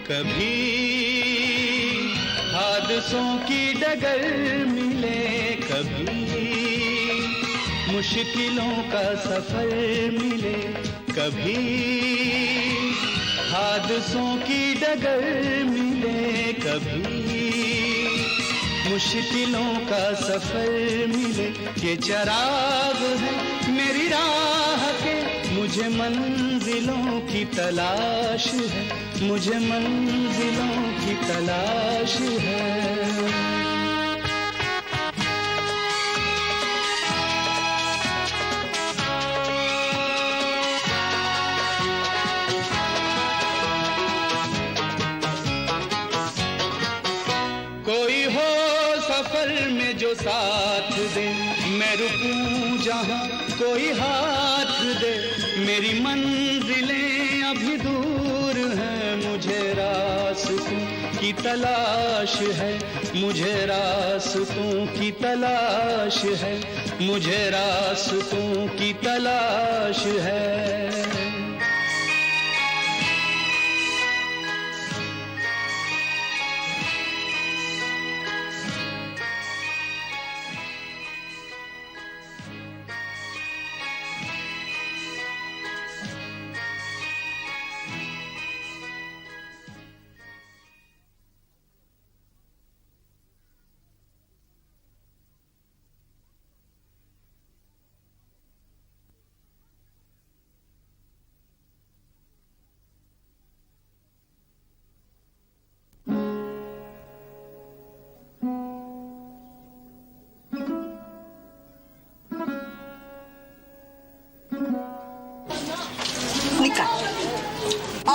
कभी हादसों की डगर मिले, कभी मुश्किलों का सफर मिले, कभी हादसों की डगर मिले, कभी मुश्किलों का सफर मिले। ये चराग है मेरी राह के, मुझे मंजिलों की तलाश है, मुझे मंजिलों की तलाश है। कोई हो सफर में जो साथ दे, मैं रुकूं जहां कोई हाथ दे। मेरी मंजिलें अभी दूर हैं, मुझे रास्तों की तलाश है, मुझे रास्तों की तलाश है, मुझे रास्तों की तलाश है।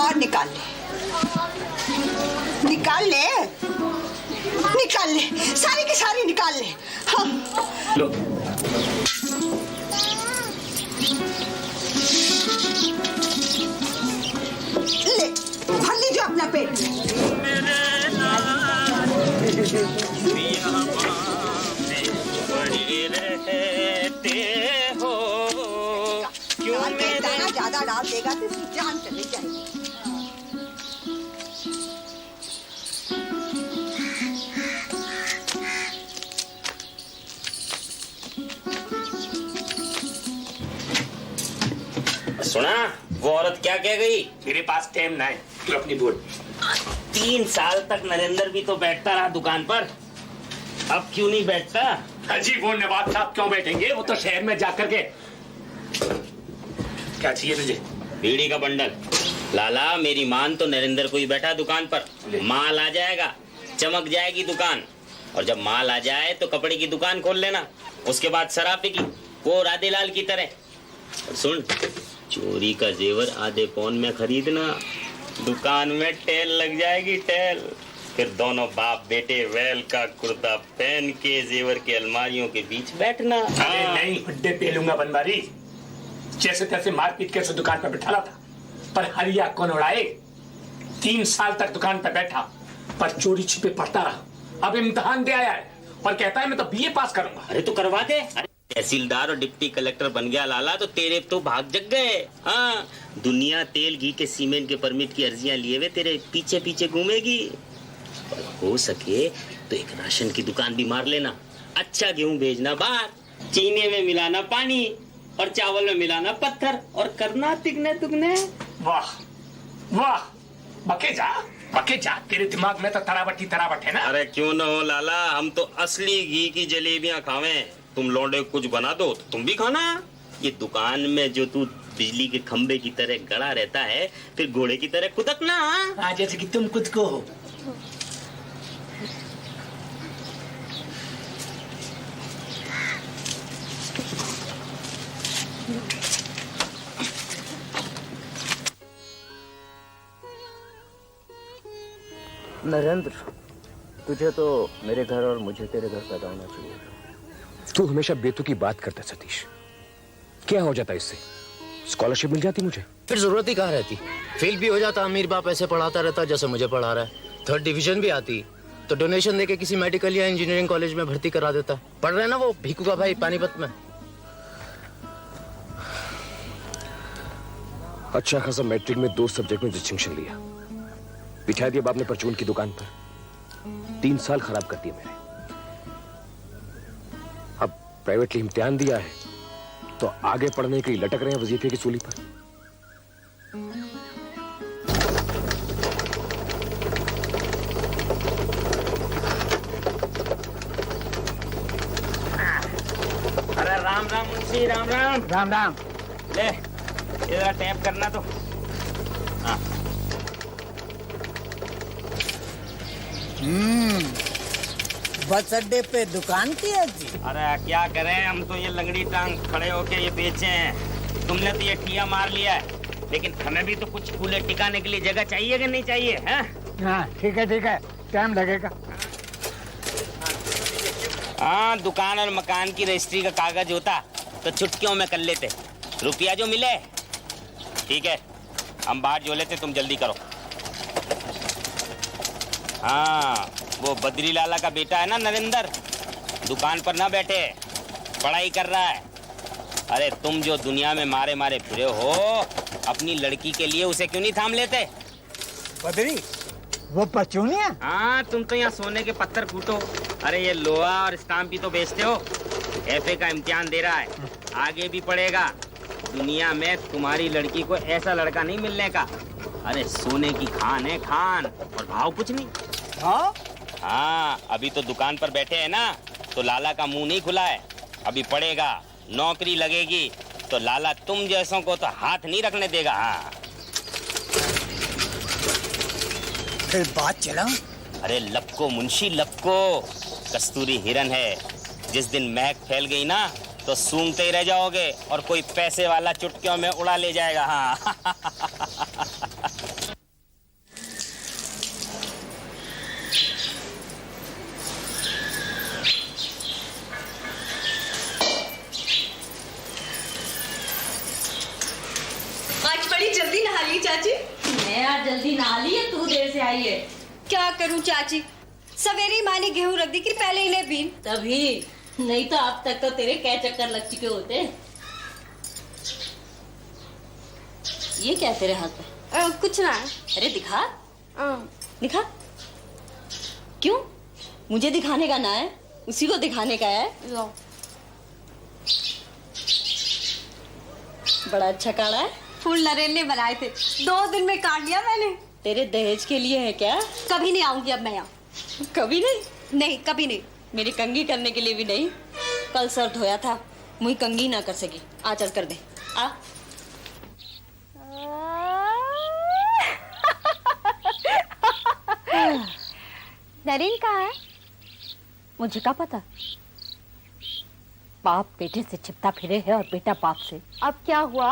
निकाल ले, निकाल ले, निकाल ले, सारी की सारी निकाल ले। हाँ लो। ले, भर लीजिए अपना पेट। ज्यादा डाल देगा तो इसकी जान चली जाएगी। सुना वो औरत क्या कह गई? मेरे पास टाइम ना है, तू अपनी बोल। 3 साल तक नरेंद्र भी तो बैठता रहा दुकान पर, अब क्यों नहीं बैठता? अजी वो नवाब साहब क्यों बैठेंगे? वो तो शहर में जाकर के। क्या चाहिए तुझे? बीड़ी का बंडल। लाला मेरी मान तो नरेंद्र को ही बैठा दुकान पर, माल आ जाएगा, चमक जाएगी दुकान, और जब माल आ जाए तो कपड़े की दुकान खोल लेना, उसके बाद शराब की वो राधेलाल की तरह। और सुन, चोरी का जेवर आधे पौन में खरीदना, दुकान में टेल लग जाएगी टेल, फिर दोनों बाप बेटे वेल का कुर्ता पहन के जेवर के अलमारियों के बीच बैठना। अरे नहीं, हड्डे पेलूंगा बनवारी। जैसे तैसे मारपीट के दुकान पर बैठा था, पर हरिया कौन उड़ाए। 3 साल तक दुकान पर बैठा, पर चोरी छिपे पढ़ता रहा। अब इम्तिहान दे आया है और कहता है मैं तो बीए पास करूंगा। अरे तो करवा दे। तहसीलदार और डिप्टी कलेक्टर बन गया लाला तो तेरे तो भाग जग गए। हाँ, दुनिया तेल घी के सीमेंट के परमिट की अर्जियां लिए हुए तेरे पीछे पीछे घूमेगी। और हो सके तो एक राशन की दुकान भी मार लेना, अच्छा गेहूं भेजना बाहर, चीनी में मिलाना पानी और चावल में मिलाना पत्थर, और करना तिगने तुगने। वाह वाह, बके जा, तेरे दिमाग में तो तरावट है ना। अरे क्यों न हो लाला, हम तो असली घी की जलेबियां खावे, तुम लौंडे कुछ बना दो तो तुम भी खाना। ये दुकान में जो तू बिजली के खंबे की तरह गड़ा रहता है, फिर घोड़े की तरह कुदकना। हाँ, जैसे कि तुम खुद को हो। नरेंद्र, तुझे तो मेरे घर और मुझे तेरे घर पैदा होना चाहिए। तू हमेशा बेतुकी बात करता सतीश, क्या हो जाता इससे? स्कॉलरशिप मिल जाती मुझे, फिर जरूरत ही कहाँ रहती। फेल भी हो जाता, अमीर बाप ऐसे पढ़ाता रहता जैसे मुझे पढ़ा रहा है। 3rd डिवीजन भी आती तो डोनेशन देके किसी मेडिकल या इंजीनियरिंग कॉलेज में भर्ती करा देता। पढ़ रहे ना वो भीखू का भाई पानीपत में। अच्छा खासा मैट्रिक में 2 सब्जेक्ट में डिस्टिंक्शन लिया, बिठा दिया बाप ने परचून की दुकान पर। 3 साल खराब कर दिए मेरे। अब प्राइवेटली इम्तिहान दिया है तो आगे पढ़ने के लिए लटक रहे हैं वजीफे की सूली पर। अरे राम राम मुंशी, राम राम। राम राम। ले इधर टैप करना तो। हाँ। बस अड्डे पे दुकान की है जी। अरे क्या करें, हम तो ये लंगड़ी टांग खड़े होके ये बेचे हैं। तुमने तो ये ठिया मार लिया है, लेकिन हमें भी तो कुछ कूले टिकाने के लिए जगह चाहिए कि नहीं चाहिए? हैं? हाँ ठीक है, टाइम लगेगा। हाँ, दुकान और मकान की रजिस्ट्री का कागज होता तो चुटकियों में कर लेते। रुपया जो मिले ठीक है, हम बाहर जो लेते, तुम जल्दी करो। हाँ, वो बद्री लाला का बेटा है ना नरेंद्र, दुकान पर ना बैठे, पढ़ाई कर रहा है। अरे तुम जो दुनिया में मारे मारे फिरे हो, अपनी लड़की के लिए उसे क्यों नहीं थाम लेते? बदरी वो पचूनिया। हाँ, तुम तो यहाँ सोने के पत्थर कूटो। अरे ये लोहा और स्टाम्प भी तो बेचते हो। एफए का इम्तिहान दे रहा है, आगे भी पढ़ेगा। दुनिया में तुम्हारी लड़की को ऐसा लड़का नहीं मिलने का। अरे सोने की खान है, खान, और भाव कुछ नहीं। हाँ हाँ, अभी तो दुकान पर बैठे हैं ना, तो लाला का मुंह नहीं खुला है। अभी पढ़ेगा, नौकरी लगेगी तो लाला तुम जैसों को तो हाथ नहीं रखने देगा। हाँ, फिर बात चला। अरे लपको मुंशी लपको, कस्तूरी हिरन है। जिस दिन महक फैल गई ना तो सूंघते ही रह जाओगे और कोई पैसे वाला चुटकियों में उड़ा ले जाएगा। हाँ। आज बड़ी जल्दी नहा ली चाची। मैं आज जल्दी नहा ली है, तू देर से आई है। क्या करूं चाची, सवेरे ही माँ ने गेहूं रख दी कि पहले इन्हें बीन। तभी, नहीं तो अब तक तो तेरे क्या चक्कर लग चुके होते। ये क्या तेरे हाथ में? कुछ ना। अरे दिखा, दिखा। क्यों? मुझे दिखाने का ना है, उसी को दिखाने का है। लो। बड़ा अच्छा काढ़ा है। फूल नरेन ने बनाए थे, 2 दिन में काट लिया मैंने। तेरे दहेज के लिए है क्या? कभी नहीं आऊंगी अब मैं यहाँ। कभी नहीं? नहीं, कभी नहीं। मेरी कंघी करने के लिए भी नहीं? कल सर धोया था, मुझे कंघी ना कर सकी। आ चल कर दे, आ। नरेन कहाँ है? मुझे क्या पता। बाप बेटे से चिपटा फिरे है और बेटा बाप से। अब क्या हुआ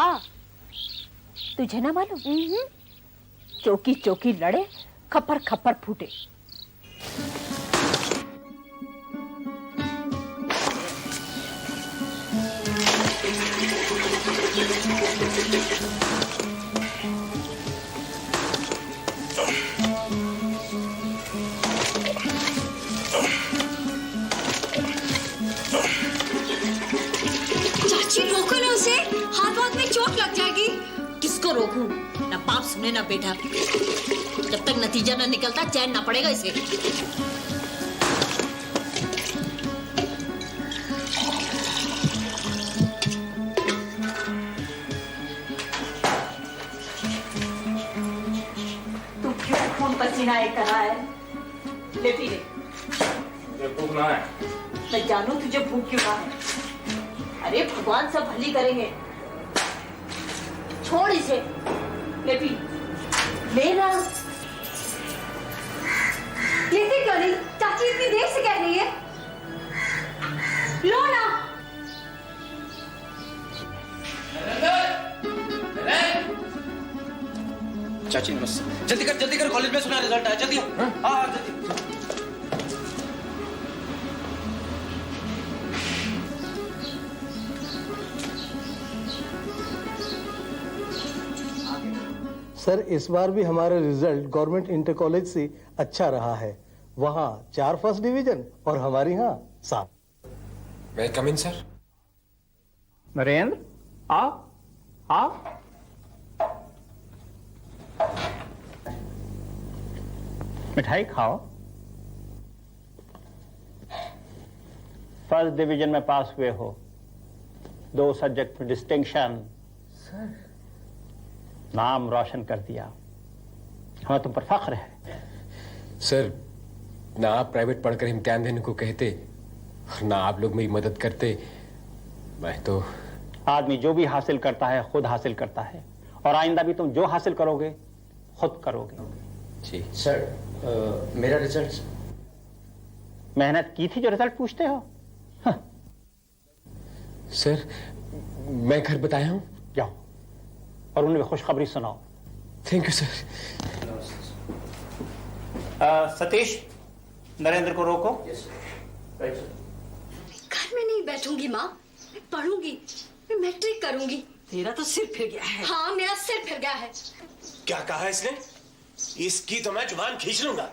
तुझे ना मालूम? चौकी चौकी लड़े, खप्पर खप्पर फूटे। चाची रोको ना उसे, हाथ में चोट लग जाएगी। किसको रोकूं? ना बाप सुने ना बेटा। जब तक नतीजा ना निकलता चैन ना पड़ेगा इसे। तू क्यों खून पसीना एक करा है? ले पी ले। भूख ना है। मैं जानू तुझे भूख क्यों ना है। अरे भगवान सब भली करेंगे, छोड़ इसे। ले पी, ले ना। लेते क्यों नहीं? चाची इतनी देर से कह रही है, लो ना। चाची नमस्ते। जल्दी कर कॉलेज में सुना रिजल्ट आया। जल्दी हाँ जल्दी। सर इस बार भी हमारा रिजल्ट गवर्नमेंट इंटर कॉलेज से अच्छा रहा है। वहाँ 4 फर्स्ट डिवीजन और हमारे यहाँ 7। मैं कम इन सर। नरेंद्र आ आ। मिठाई खाओ। फर्स्ट डिवीजन में पास हुए हो, 2 सब्जेक्ट में डिस्टिंक्शन। सर, नाम रोशन कर दिया, हमें तुम पर फख्र है। सर, ना आप प्राइवेट पढ़कर इम्तिहान देने को कहते और ना आप लोग मेरी मदद करते। मैं तो आदमी जो भी हासिल करता है खुद हासिल करता है, और आइंदा भी तुम जो हासिल करोगे खुद करोगे। जी सर, मेरा रिजल्ट। मेहनत की थी जो रिजल्ट पूछते हो? सर, मैं घर बताया हूं। जाओ और उन्हें खुशखबरी सुनाओ। Thank you sir. Satish, Narendra को रोको। घर में नहीं बैठूंगी माँ, मैं पढ़ूंगी, मैं मैट्रिक करूंगी। तेरा तो सिर फिर गया है। हाँ, मेरा सिर फिर गया है। क्या कहा इसने? इसकी तो मैं जुबान खींच लूंगा।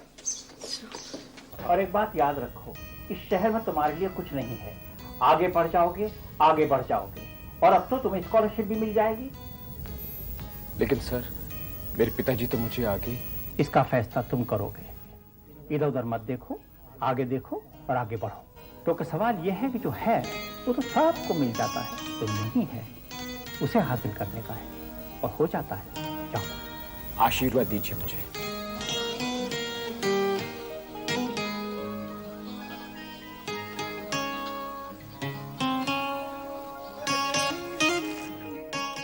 और एक बात याद रखो, इस शहर में तुम्हारे लिए कुछ नहीं है। आगे बढ़ जाओगे, आगे बढ़ जाओगे, और अब तो तुम्हें स्कॉलरशिप भी मिल जाएगी। लेकिन सर, मेरे पिताजी तो मुझे आगे। इसका फैसला तुम करोगे। इधर उधर मत देखो, आगे देखो और आगे बढ़ो। क्योंकि सवाल यह है कि जो है वो तो सबको मिल जाता है, जो नहीं है उसे हासिल करने का है, और हो जाता है। जाओ। आशीर्वाद दीजिए मुझे।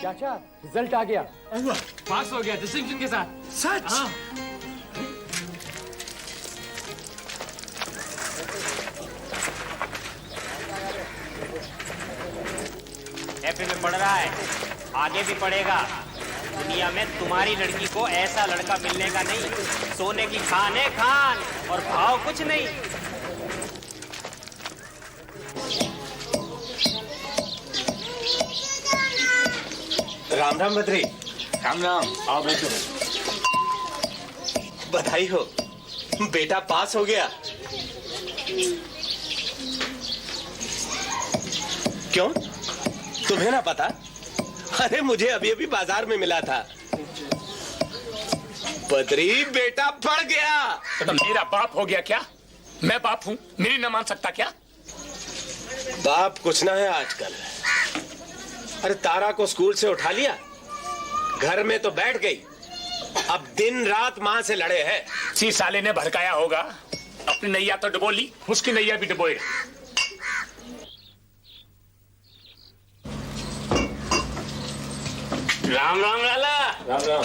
चाचा, रिजल्ट आ गया। पास हो गया डिस्टिंक्शन के साथ। सच? हाँ। एफए में पढ़ रहा है, आगे भी पढ़ेगा। दुनिया में तुम्हारी लड़की को ऐसा लड़का मिलने का नहीं। सोने की खान है खान, और भाव कुछ नहीं। राम राम बद्री। राम राम। आओ बैठो। बधाई हो, बेटा पास हो गया। क्यों, तुम्हें ना पता? अरे मुझे अभी अभी बाजार में मिला था। बद्री, बेटा पढ़ गया। तो मेरा बाप हो गया क्या? मैं बाप हूं, मेरी न मान सकता क्या? बाप कुछ ना है आजकल। अरे तारा को स्कूल से उठा लिया, घर में तो बैठ गई, अब दिन रात मां से लड़े हैं। सी साले ने भड़काया होगा। अपनी नैया तो डुबो ली, उसकी नैया भी डुबोएगा। राम राम लाला। राम राम।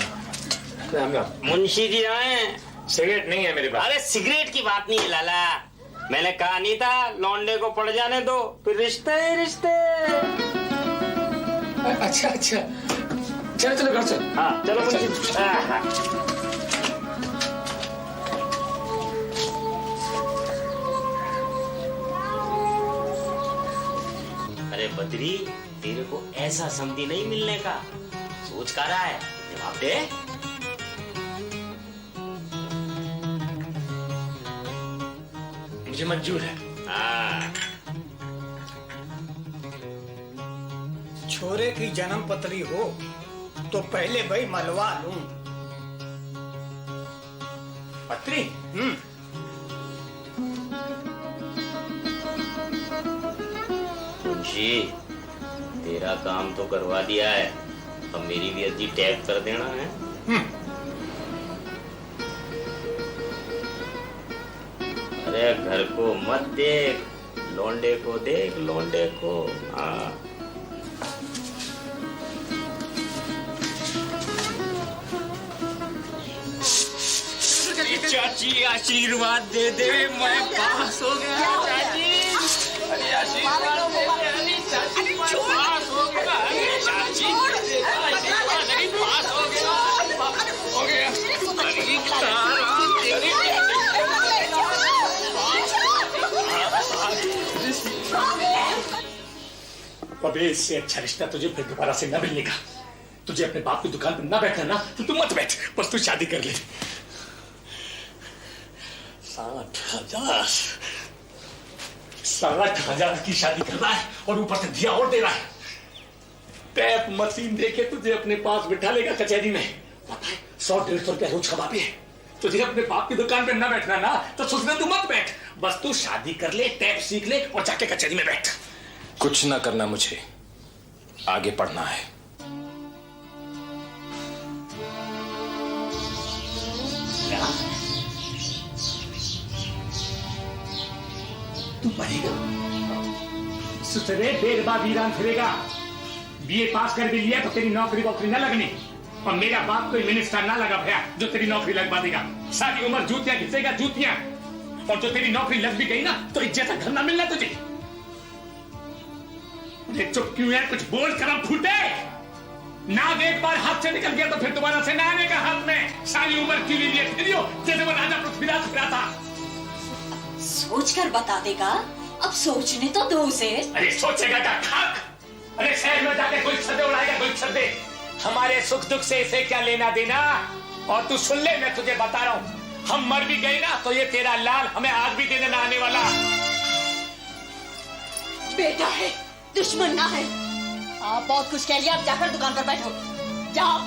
राम राम। मुंशी जी आए। सिगरेट नहीं है मेरे पास। अरे सिगरेट की बात नहीं है लाला, मैंने कहा नहीं था लौंडे को पड़ जाने दो, फिर रिश्ते ही रिश्ते। अच्छा अच्छा, चलो चलो घर चलो। हाँ चलो मुंशी जी। अरे बद्री, तेरे को ऐसा समझी नहीं मिलने का। सोच कर रहा है, जवाब दे। मुझे मंजूर है। हाँ। छोरे की जन्म पत्री हो तो पहले भाई मलवा लूं। पत्री? मुंशी, तेरा काम तो करवा दिया है, अब मेरी भी अर्जी टैग कर देना है। अरे घर को मत देख, लौंडे को देख, लौंडे को। हाँ। चाची आशीर्वाद दे दे, मैं पास हो गया। चाची, अरे आशीर्वाद दे दे। चाची, मैं पास हो गया। चाची, आशीर्वाद नहीं, पास हो गया। हो गया। अबे इससे अच्छा रिश्ता तुझे फिर दोबारा से न मिलने का। तुझे अपने बाप की दुकान पर न बैठना ना, तो तू मत बैठ, बस तू शादी कर ले। 60,000 60,000 की शादी कर रहा है और ऊपर से दिया और दे रहा है। टैप मशीन देके तुझे अपने पास बिठा लेगा कचहरी में। 100-150 रुपया रोज कमाते हैं। तुझे अपने बाप की दुकान पे न बैठना ना तो सोचना तू मत बैठ, बस तू शादी कर ले, टैप सीख ले और जाके कचहरी में बैठ। कुछ ना करना, मुझे आगे पढ़ना है। तू पढ़ेगा, सुसरे बेरबा वीरान फिरेगा। बीए पास कर भी लिया तो तेरी नौकरी वोकरी न लगनी, और मेरा बाप कोई मिनिस्टर ना लगा भैया जो तेरी नौकरी लगवा देगा। सारी उम्र जूतियां घिसेगा, जूतियां, और जो तेरी नौकरी लग भी गई ना तो इज्जत का घर ना मिलना तुझे। अरे चुप क्यों है, कुछ बोल करम फूटे। नाग एक बार हाथ से निकल गया तो फिर दोबारा से ना आने का हाथ में। सारी उम्र क्यों लिए फिरियो जैसे वो राजा पृथ्वीराज फिरा था। सोच कर बता देगा, अब सोचने तो दो उसे। अरे सोचेगा क्या खाक। अरे शहर में जाके कोई छदे उड़ाएगा, कोई छदे। हमारे सुख दुख से इसे क्या लेना देना। और तू सुन ले, मैं तुझे बता रहा हूँ, हम मर भी गए ना तो ये तेरा लाल हमें आग भी देने ना आने वाला। बेटा है, दुश्मन ना है। आप बहुत कुछ कह लिया, अब जाकर दुकान पर बैठो, जाओ।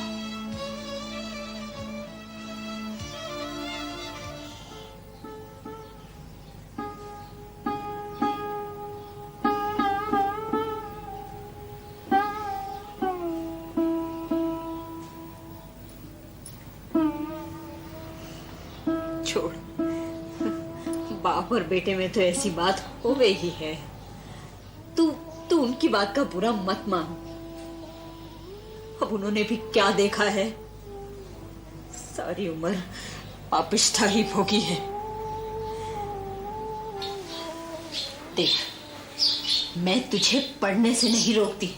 छोड़, बाप और बेटे में तो ऐसी बात हो गई ही है। तू उनकी बात का बुरा मत मान। अब उन्होंने भी क्या देखा है, सारी उम्र पापिष्ठा ही भोगी है। देख, मैं तुझे पढ़ने से नहीं रोकती,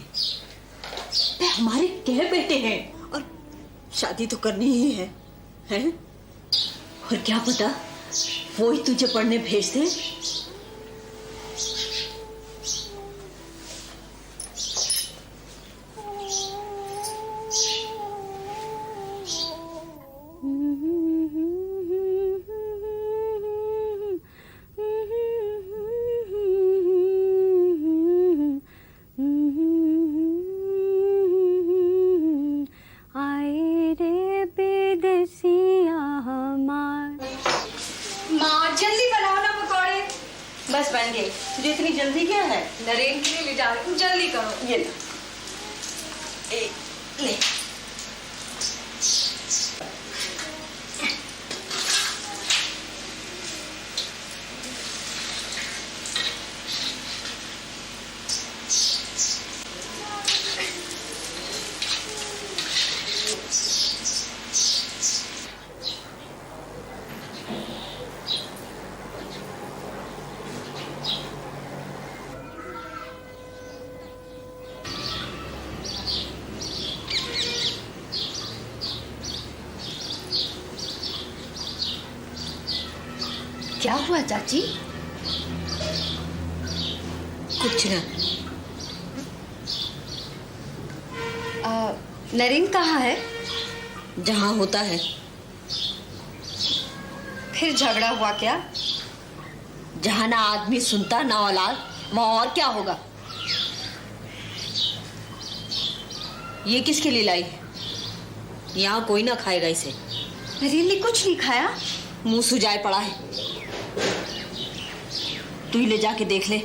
मैं हमारे कह बेटे हैं और शादी तो करनी ही है, हैं? और क्या पता वो ही तुझे पढ़ने भेज दे। बस बन गई। तुझे इतनी जल्दी क्या है? नरेन के लिए ले जा रही हूँ, जल्दी करो। ये लो, ले। क्या हुआ चाची? कुछ ना। नरेन कहाँ है? जहाँ होता है। फिर झगड़ा हुआ क्या? जहाँ ना आदमी सुनता ना औलाद, वहाँ और क्या होगा? ये किसके लिए लाई? यहाँ कोई ना खाएगा इसे। नरेन ने कुछ नहीं खाया। मुंह सुजाए पड़ा है। तू ही ले जाके देख ले,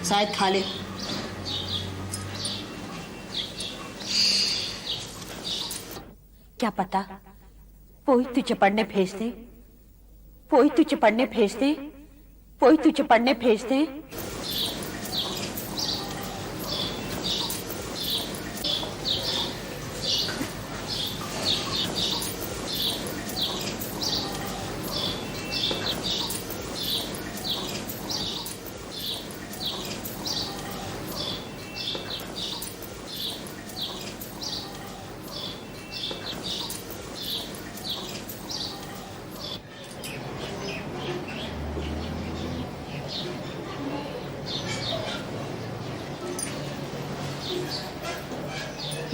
शायद खा ले। क्या पता वो ही तुझे पढ़ने भेज दे, वो ही तुझे पढ़ने भेज दे, वो ही तुझे पढ़ने भेज दे।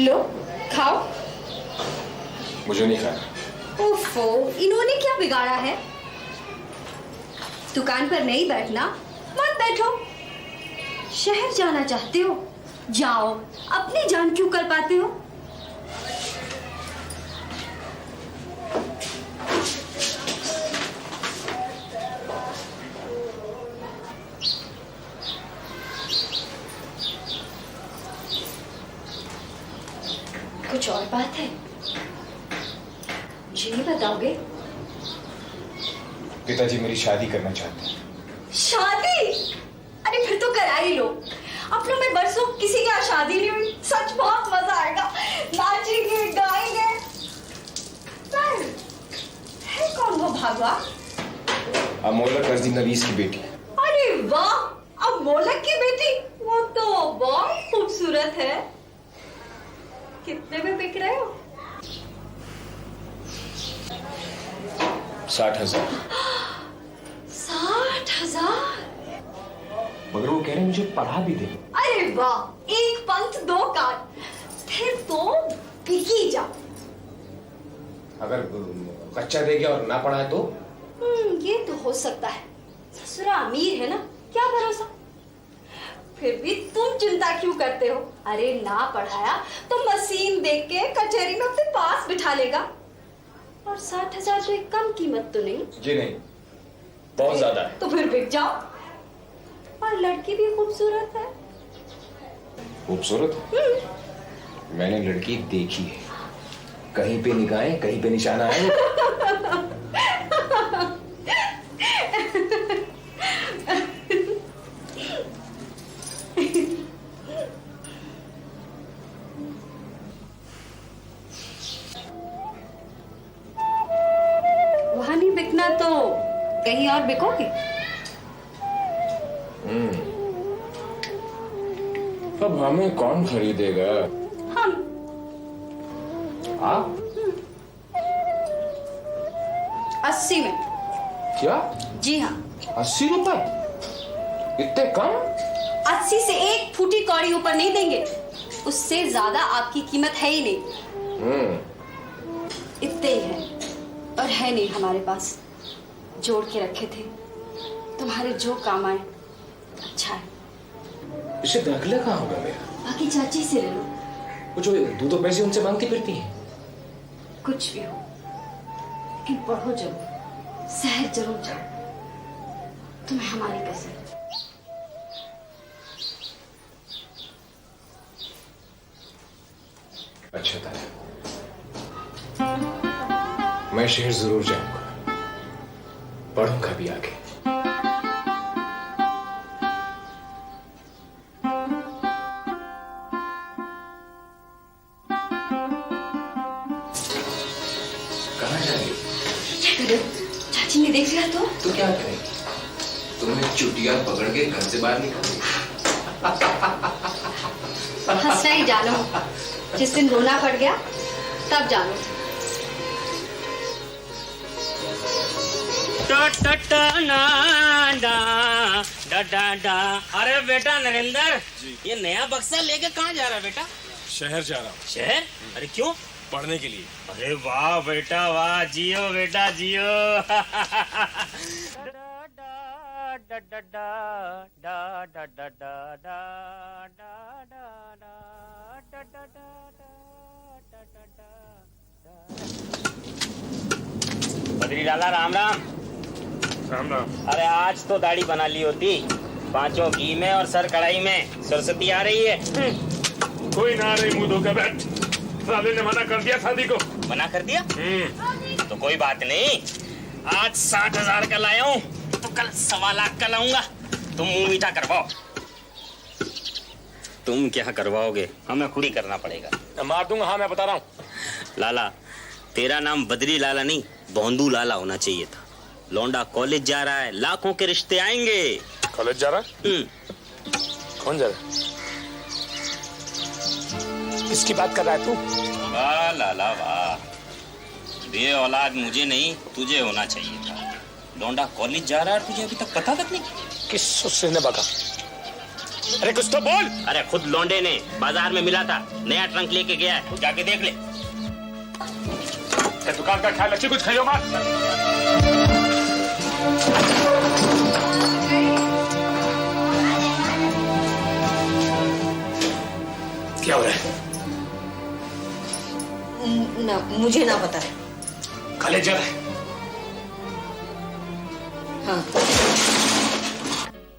लो, खाओ। मुझे नहीं खाना। ओफो, इन्होंने क्या बिगाड़ा है? दुकान पर नहीं बैठना, मत बैठो। शहर जाना चाहते हो, जाओ। अपनी जान क्यों कर पाते हो? कुछ और बात है? मुझे नहीं बताओगे? पिताजी मेरी शादी करना चाहते हैं। शादी? अरे फिर तो करा ही लो। अपनों में बरसों किसी की शादी नहीं हुई। सच बहुत मजा आएगा, नाचेंगे गाएंगे। पर है कौन वो भागवा? अमोलक रजनी नवीस की बेटी। अरे वाह, अमोलक की बेटी? वो तो बहुत खूबसूरत है। कितने में बिक रहे हो? 60,000। 60,000? मगर वो कह रहे हैं मुझे पढ़ा भी दे। अरे वाह, एक पंथ दो कान। फिर तो बिकी जाओ। अगर कच्चा दे गया और ना पढ़ा है तो? ये तो हो सकता है। ससुरा अमीर है ना, क्या भरोसा। फिर भी तुम चिंता क्यों करते हो? अरे ना पढ़ाया तो मशीन देख के कचहरी में अपने पास बिठा लेगा। और 60,000 तो एक कम कीमत तो नहीं। जी नहीं, बहुत ज्यादा है। तो फिर बिक जाओ। और लड़की भी खूबसूरत है। खूबसूरत? मैंने लड़की देखी है, कहीं पे निगाहें कहीं पे निशाना है। वहां नहीं बिकना तो कहीं और बिकोगे? अब हमें कौन खरीदेगा? हम। आप? 80 में। क्या? जी हाँ। 80 रुपए? इतने कम? 80 से एक फूटी कौड़ी ऊपर नहीं देंगे। उससे ज्यादा आपकी कीमत है ही नहीं। इतने ही है, और है नहीं हमारे पास। जोड़ के रखे थे, तुम्हारे जो काम आए। अच्छा है। इसे दाखिला कहाँ होगा मेरा? बाकी चाची से ले लो। वो जो 2 पैसे उनसे मांगती फिरती है। कुछ भी हो, लेकिन पढ़ो जरूर, शहर जरूर जाओ। तुम्हें हमारी कसम। अच्छा था, मैं शहर जरूर जाऊंगा, पढ़ूंगा भी आगे। कहाँ जाएगी? चाची ने देख लिया तो क्या करेगी? तुम्हें चुटिया पकड़ के घर से बाहर निकालेगी। हंसना ही जानो। जिस दिन रोना पड़ गया तब जानो। अरे बेटा नरेंद्र, ये नया बक्सा लेके कहाँ जा रहा है बेटा? शहर जा रहा हूँ। शहर? अरे क्यों? पढ़ने के लिए। अरे वाह बेटा वाह, जियो बेटा जियो। बद्री लाला राम राम। राम राम। अरे आज तो दाढ़ी बना ली होती, 5 घी में और सर कढ़ाई में। सरस्वती आ रही है। कोई ना आ रही, मुंह धोकर बैठ। साले ने मना कर दिया शादी को। मना कर दिया? तो कोई बात नहीं, आज 60,000 का लाया हूँ, तो कल 1.25 लाख का लाऊंगा। तुम मुंह मीठा करवाओ। तुम क्या करवाओगे, हमें खुद ही करना पड़ेगा। मार दूंगा। हाँ मैं बता रहा हूँ। लाला, तेरा नाम बद्री लाला नहीं, भोंदू लाला होना चाहिए था। लौंडा कॉलेज जा रहा है, लाखों के रिश्ते आएंगे। कॉलेज जा रहा है? कौन जा रहा है? किसकी बात कर रहा है तू? वाह लाला वाह, ये औलाद मुझे नहीं तुझे होना चाहिए था। लौंडा कॉलेज जा रहा है, तुझे अभी तक पता तक नहीं? किस सुस्से ने बका? अरे कुछ तो बोल। अरे खुद लौंडे ने बाजार में मिला था, नया ट्रंक लेके गया है, जाके देख ले। दुकान का ख्याल रखिए, कुछ खाइयो मत। क्या हो रहा है? ना, मुझे ना पता है। कॉलेज जा रहा है? हाँ।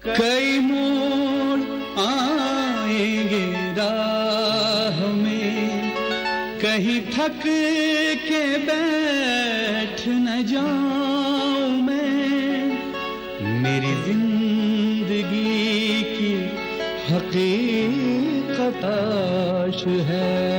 कई मोड़ आएंगे राह में, कहीं थक के बैठ न जाऊं मैं, मेरी जिंदगी की हकीकत आश है।